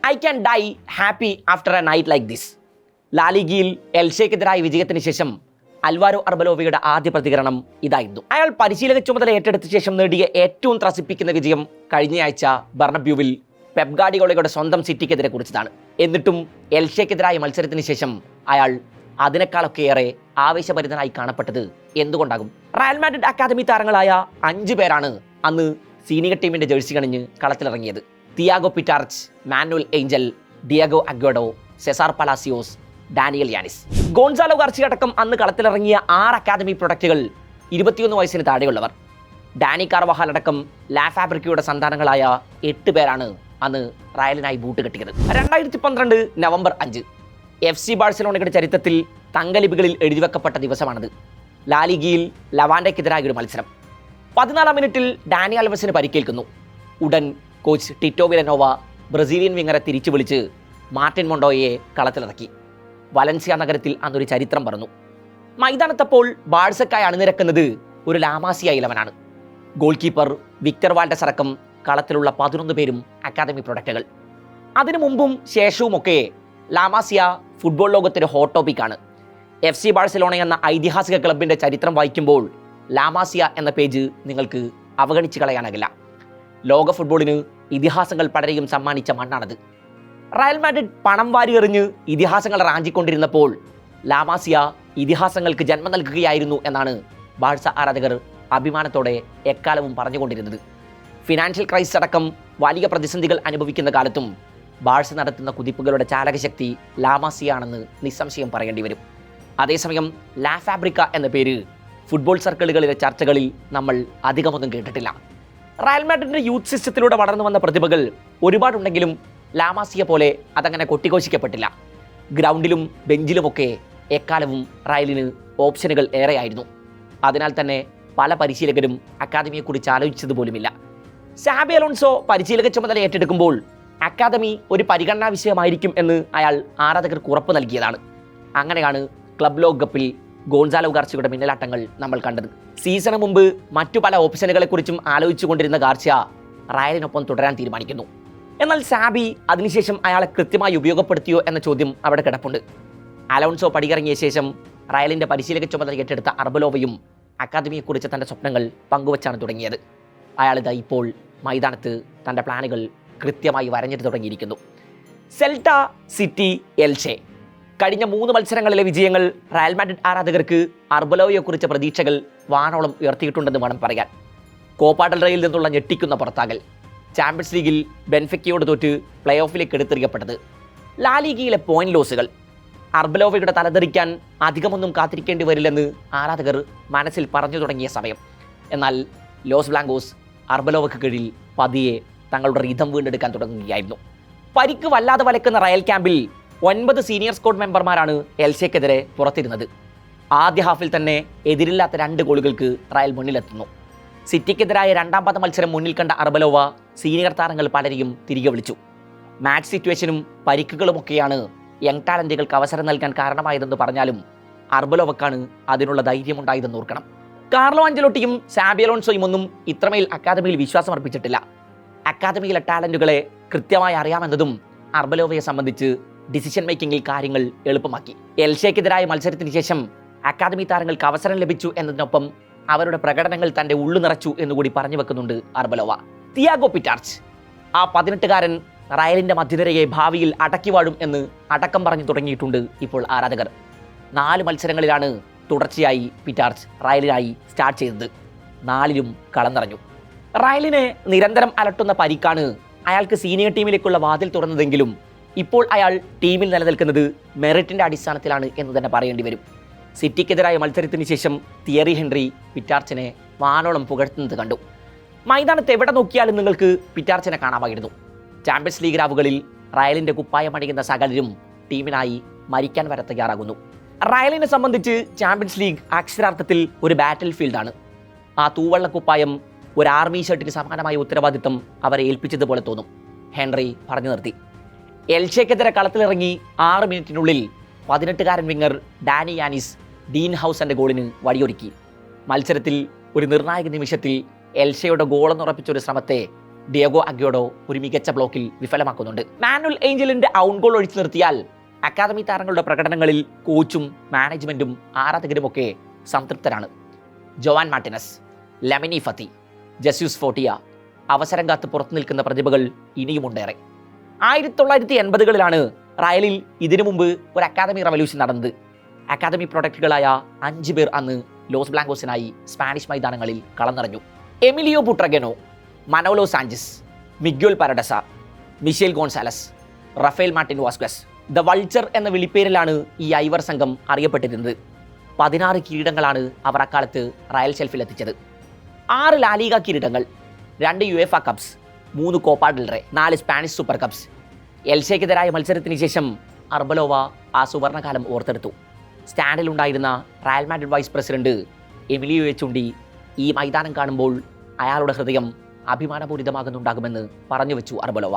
I can die happy after a night like this. ലാലിഗയിൽ എൽഷയ്ക്കെതിരായ വിജയത്തിന് ശേഷം അൽവാരോ അർബലോവയുടെ ആദ്യ പ്രതികരണം ഇതായിരുന്നു. അയാൾ പരിശീലക ചുമതല ഏറ്റെടുത്ത ശേഷം നേടിയ ഏറ്റവും ത്രസിപ്പിക്കുന്ന വിജയം കഴിഞ്ഞയാഴ്ച ബർണബ്യൂവിൽ പെപ് ഗാർഡിയോളയുടെ സ്വന്തം സിറ്റിക്കെതിരെ കുറിച്ചതാണ്. എന്നിട്ടും എൽഷയ്ക്കെതിരായ മത്സരത്തിന് ശേഷം അയാൾ അതിനേക്കാളൊക്കെയേറെ ആവേശഭരിതനായി കാണപ്പെട്ടത് എന്തുകൊണ്ടാകും? റയൽ മാഡ്രിഡ് അക്കാദമി താരങ്ങളായ 5 പേരാണ് അന്ന് സീനിയർ ടീമിന്റെ ജേഴ്സി അണിഞ്ഞ് കളത്തിലിറങ്ങിയത്. Thiago Pitarch, Manuel Angel, Diego Aguado, Cesar Palacios, Daniel Yanez. Gonzalo Garcia അടക്കം അന്ന് കളത്തിലിറങ്ങിയ 6 അക്കാദമി പ്രൊഡക്റ്റുകൾ 21 വയസ്സിന് താഴെയുള്ളവർ. ഡാനി കാർവഹാൽ അടക്കം ലാ ഫാബ്രിക്കയുടെ സന്താനങ്ങളായ 8 പേരാണ് അന്ന് റയലിനായി ബൂട്ട് കെട്ടിയത്. 2012 നവംബർ 5 FC ബാഴ്സലോണയുടെ ചരിത്രത്തിൽ തങ്കലിപികളിൽ എഴുതിവെക്കപ്പെട്ട ദിവസമാണത്. ലാലിഗയിൽ ലവാൻഡയ്ക്കെതിരായ ഒരു മത്സരം. 14-ാം മിനിറ്റിൽ ഡാനി ആൽവസിന് പരിക്കേൽക്കുന്നു. ഉടൻ കോച്ച് ടിറ്റോ വിലനോവ ബ്രസീലിയൻ വിങ്ങറെ തിരിച്ചു വിളിച്ച് മാർട്ടിൻ മൊണ്ടോയെ കളത്തിലിറക്കി. വലൻസിയ നഗരത്തിൽ അന്നൊരു ചരിത്രം പറഞ്ഞു. മൈതാനത്തപ്പോൾ ബാഴ്സക്കായി അണിനിരക്കുന്നത് ഒരു La Masia 11 goal keeper Victor Valdez അടക്കം കളത്തിലുള്ള 11 പേരും അക്കാദമി പ്രൊഡക്റ്റുകൾ. അതിനു മുമ്പും ശേഷവുമൊക്കെ ലാമാസിയ ഫുട്ബോൾ ലോകത്തൊരു ഹോട്ട് ടോപ്പിക്കാണ്. FC ബാഴ്സലോണ എന്ന ഐതിഹാസിക ക്ലബിൻ്റെ ചരിത്രം വായിക്കുമ്പോൾ ലാമാസിയ എന്ന പേജ് നിങ്ങൾക്ക് അവഗണിച്ച് കളയാനാകില്ല. ലോക ഫുട്ബോളിന് ഇതിഹാസങ്ങൾ പലരെയും സമ്മാനിച്ച മണ്ണാണത്. റയൽ മാഡ്രിഡ് പണം വാരിയെറിഞ്ഞ് ഇതിഹാസങ്ങൾ റാഞ്ചിക്കൊണ്ടിരുന്നപ്പോൾ ലാമാസിയ ഇതിഹാസങ്ങൾക്ക് ജന്മം നൽകുകയായിരുന്നു എന്നാണ് ബാഴ്സ ആരാധകർ അഭിമാനത്തോടെ എക്കാലവും പറഞ്ഞുകൊണ്ടിരുന്നത്. ഫിനാൻഷ്യൽ ക്രൈസിസ് അടക്കം വലിയ പ്രതിസന്ധികൾ അനുഭവിക്കുന്ന കാലത്തും ബാഴ്സ നടത്തുന്ന കുതിപ്പുകളുടെ ചാലകശക്തി ലാമാസിയാണെന്ന് നിസ്സംശയം പറയേണ്ടി വരും. അതേസമയം ലാ ഫാബ്രിക്ക എന്ന പേര് ഫുട്ബോൾ സർക്കിളുകളിലെ ചർച്ചകളിൽ നമ്മൾ അധികമൊന്നും കേട്ടിട്ടില്ല. റയൽ മാഡ്രിഡിന്റെ യൂത്ത് സിസ്റ്റത്തിലൂടെ വളർന്നു വന്ന പ്രതിഭകൾ ഒരുപാടുണ്ടെങ്കിലും ലാമാസിയ പോലെ അതങ്ങനെ കൊട്ടിഘോഷിക്കപ്പെട്ടില്ല. ഗ്രൗണ്ടിലും ബെഞ്ചിലുമൊക്കെ എക്കാലവും റയലിന് ഓപ്ഷനുകൾ ഏറെയായിരുന്നു. അതിനാൽ തന്നെ പല പരിശീലകരും അക്കാദമിയെക്കുറിച്ച് ആലോചിച്ചതുപോലുമില്ല. സാബി അലോൺസോ പരിശീലക ചുമതല ഏറ്റെടുക്കുമ്പോൾ അക്കാദമി ഒരു പരിഗണനാ വിഷയമായിരിക്കും എന്ന് അയാൾ ആരാധകർക്ക് ഉറപ്പ് നൽകിയതാണ്. അങ്ങനെയാണ് ക്ലബ് ലോകകപ്പിൽ ഗോൺസാലോ ഗാർസിയയുടെ മിന്നലാട്ടങ്ങൾ നമ്മൾ കണ്ടത്. സീസണിന് മുമ്പ് മറ്റു പല ഓപ്ഷനുകളെക്കുറിച്ചും ആലോചിച്ചുകൊണ്ടിരുന്ന ഗാർസിയ റയലിനൊപ്പം തുടരാൻ തീരുമാനിക്കുന്നു. എന്നാൽ സാബി അതിനുശേഷം അയാളെ കൃത്യമായി ഉപയോഗപ്പെടുത്തിയോ എന്ന ചോദ്യം അവിടെ കിടപ്പുണ്ട്. അലോൺസോ പടിയിറങ്ങിയ ശേഷം റയലിന്റെ പരിശീലക ചുമതല ഏറ്റെടുത്ത അർബലോവയും അക്കാദമിയെക്കുറിച്ച് തന്റെ സ്വപ്നങ്ങൾ പങ്കുവച്ചാണ് തുടങ്ങിയത്. അയാളിതാ ഇപ്പോൾ മൈതാനത്ത് തന്റെ പ്ലാനുകൾ കൃത്യമായി വരഞ്ഞിട്ട് തുടങ്ങിയിരിക്കുന്നു. സെൽട്ട, സിറ്റി, എൽഷെ കഴിഞ്ഞ 3 മത്സരങ്ങളിലെ വിജയങ്ങൾ റയൽ മാഡ്രിഡ് ആരാധകർക്ക് അർബലോവയെക്കുറിച്ച് പ്രതീക്ഷകൾ വാനോളം ഉയർത്തിയിട്ടുണ്ടെന്ന് വേണം പറയാൻ. കോപ്പ ഡെൽ റേയിൽ നിന്നുള്ള ഞെട്ടിക്കുന്ന പുറത്താകൽ, ചാമ്പ്യൻസ് ലീഗിൽ ബെൻഫിക്കയോട് തോറ്റ് പ്ലേ ഓഫിലേക്ക് എടുത്തെറിയപ്പെട്ടത്, ലാലിഗയിലെ പോയിന്റ് ലോസുകൾ. അർബലോവയുടെ തലതെറിക്കാൻ അധികമൊന്നും കാത്തിരിക്കേണ്ടി വരില്ലെന്ന് ആരാധകർ മനസ്സിൽ പറഞ്ഞു തുടങ്ങിയ സമയം. എന്നാൽ ലോസ് ബ്ലാങ്കോസ് അർബലോവയ്ക്ക് കീഴിൽ പതിയെ തങ്ങളുടെ റിഥം വീണ്ടെടുക്കാൻ തുടങ്ങുകയായിരുന്നു. പരിക്ക് വല്ലാതെ വലക്കുന്ന റയൽ ക്യാമ്പിൽ 9 സീനിയർ സ്ക്വാഡ് മെമ്പർമാരാണ് എൽഷയ്ക്കെതിരെ പുറത്തിരുന്നത്. ആദ്യ ഹാഫിൽ തന്നെ എതിരില്ലാത്ത 2 ഗോളുകൾക്ക് റയൽ മുന്നിലെത്തുന്നു. സിറ്റിക്കെതിരായ 2ാം പാദ മത്സരം മുന്നിൽ കണ്ട അർബലോവ സീനിയർ താരങ്ങൾ പലരെയും തിരികെ വിളിച്ചു. മാച്ച് സിറ്റുവേഷനും പരിക്കുകളുമൊക്കെയാണ് യങ് ടാലന്റുകൾക്ക് അവസരം നൽകാൻ കാരണമായതെന്ന് പറഞ്ഞാലും അർബലോവക്കാണ് അതിനുള്ള ധൈര്യമുണ്ടായതെന്ന് ഓർക്കണം. കാർലോ ആഞ്ചലോട്ടിയും സാബി അലോൺസോയും ഒന്നും ഇത്രമേൽ അക്കാദമിയിൽ വിശ്വാസം അർപ്പിച്ചിട്ടില്ല. അക്കാദമിയിലെ ടാലന്റുകളെ കൃത്യമായി അറിയാമെന്നതും അർബലോവയെ സംബന്ധിച്ച് ഡിസിഷൻ മേക്കിങ്ങിൽ കാര്യങ്ങൾ എളുപ്പമാക്കി. എൽഷയ്ക്കെതിരായ മത്സരത്തിന് ശേഷം അക്കാദമി താരങ്ങൾക്ക് അവസരം ലഭിച്ചു എന്നതിനൊപ്പം അവരുടെ പ്രകടനങ്ങൾ തന്റെ ഉള്ളു നിറച്ചു എന്നുകൂടി പറഞ്ഞു വെക്കുന്നുണ്ട് അർബലോവ. തിയാഗോ പിറ്റാർച്ച്, ആ 18-കാരൻ റയലിന്റെ മധ്യനിരയെ ഭാവിയിൽ അടക്കി വാഴും എന്ന് അടക്കം പറഞ്ഞു തുടങ്ങിയിട്ടുണ്ട് ഇപ്പോൾ ആരാധകർ. 4 മത്സരങ്ങളിലാണ് തുടർച്ചയായി പിറ്റാർച്ച് റയലിനായി സ്റ്റാർട്ട് ചെയ്തത്. 4ലും കളം നിറഞ്ഞു. റയലിനെ നിരന്തരം അലട്ടുന്ന പരിക്കാണ് അയാൾക്ക് സീനിയർ ടീമിലേക്കുള്ള വാതിൽ തുറന്നതെങ്കിലും ഇപ്പോൾ അയാൾ ടീമിൽ നിലനിൽക്കുന്നത് മെറിറ്റിന്റെ അടിസ്ഥാനത്തിലാണ് എന്ന് തന്നെ പറയേണ്ടി വരും. സിറ്റിക്കെതിരായ മത്സരത്തിന് ശേഷം തിയറി ഹെൻറി പിറ്റാർച്ചിനെ വാനോളം പുകഴ്ത്തുന്നത് കണ്ടു. മൈതാനത്ത് എവിടെ നോക്കിയാലും നിങ്ങൾക്ക് പിറ്റാർച്ചിനെ കാണാമായിരുന്നു. ചാമ്പ്യൻസ് ലീഗ് രാവുകളിൽ റയലിന്റെ കുപ്പായം അണിയുന്ന സകലരും ടീമിനായി മരിക്കാൻ വരെ തയ്യാറാകുന്നു. റയലിനെ സംബന്ധിച്ച് ചാമ്പ്യൻസ് ലീഗ് അക്ഷരാർത്ഥത്തിൽ ഒരു ബാറ്റിൽ ഫീൽഡാണ്. ആ തൂവള്ള കുപ്പായം ഒരു ആർമി ഷർട്ടിന് സമാനമായ ഉത്തരവാദിത്തം അവരെ ഏൽപ്പിച്ചതുപോലെ തോന്നും. ഹെൻറി പറഞ്ഞു നിർത്തി. എൽഷയ്ക്കെതിരെ കളത്തിലിറങ്ങി 6 മിനിറ്റിനുള്ളിൽ 18-കാരൻ വിങ്ങർ ഡാനി യാനിസ് ഡീൻ ഹൗസന്റെ ഗോളിന് വഴിയൊരുക്കി. മത്സരത്തിൽ ഒരു നിർണായക നിമിഷത്തിൽ എൽഷയുടെ ഗോളെന്നുറപ്പിച്ച ഒരു ശ്രമത്തെ ഡിയോഗോ അഗ്യോഡോ ഒരു മികച്ച ബ്ലോക്കിൽ വിഫലമാക്കുന്നുണ്ട്. മാനുവൽ ഏഞ്ചലിന്റെ ഔൺ ഗോൾ ഒഴിച്ചു നിർത്തിയാൽ അക്കാദമി താരങ്ങളുടെ പ്രകടനങ്ങളിൽ കോച്ചും മാനേജ്മെന്റും ആരാധകരുമൊക്കെ സംതൃപ്തരാണ്. ജോവാൻ മാർട്ടിനസ്, ലെമിനി ഫത്തി, ജസ്യൂസ് ഫോട്ടിയ, അവസരം കാത്ത് പുറത്തു നിൽക്കുന്ന പ്രതിഭകൾ ഇനിയുമുണ്ടേറെ. 1980കളിലാണ് റയലിൽ ഇതിനു മുമ്പ് ഒരു അക്കാദമി റവല്യൂഷൻ നടന്നത്. അക്കാദമി പ്രൊഡക്റ്റുകളായ 5 പേർ അന്ന് ലോസ് ബ്ലാങ്കോസിനായി സ്പാനിഷ് മൈതാനങ്ങളിൽ കളം നിറഞ്ഞു. Emilio Butragueno, Manolo Sanchez, Miguel Pardeza, Michel Gonzalez, Rafael Martin Vazquez, the vulture എന്ന വിളിപ്പേരിലാണ് ഈ ഐവർ സംഘം അറിയപ്പെട്ടിരുന്നത്. 16 കിരീടങ്ങളാണ് അവർ അക്കാലത്ത് റയൽ ഷെൽഫിൽ എത്തിച്ചത്. 6 ലാലിഗ കിരീടങ്ങൾ, 2 UEFA cups, 3 Copa del Rey, 4 Spanish super cups. എൽഷയ്ക്കെതിരായ മത്സരത്തിന് ശേഷം അർബലോവ ആ സുവർണകാലം ഓർത്തെടുത്തു. സ്റ്റാൻഡിലുണ്ടായിരുന്ന റയൽ മാഡ്രിഡ് വൈസ് പ്രസിഡന്റ് എമിലിയോയെ ചൂണ്ടി ഈ മൈതാനം കാണുമ്പോൾ അയാളുടെ ഹൃദയം അഭിമാനപൂരിതമാകുന്നുണ്ടാകുമെന്ന് പറഞ്ഞു വെച്ചു അർബലോവ.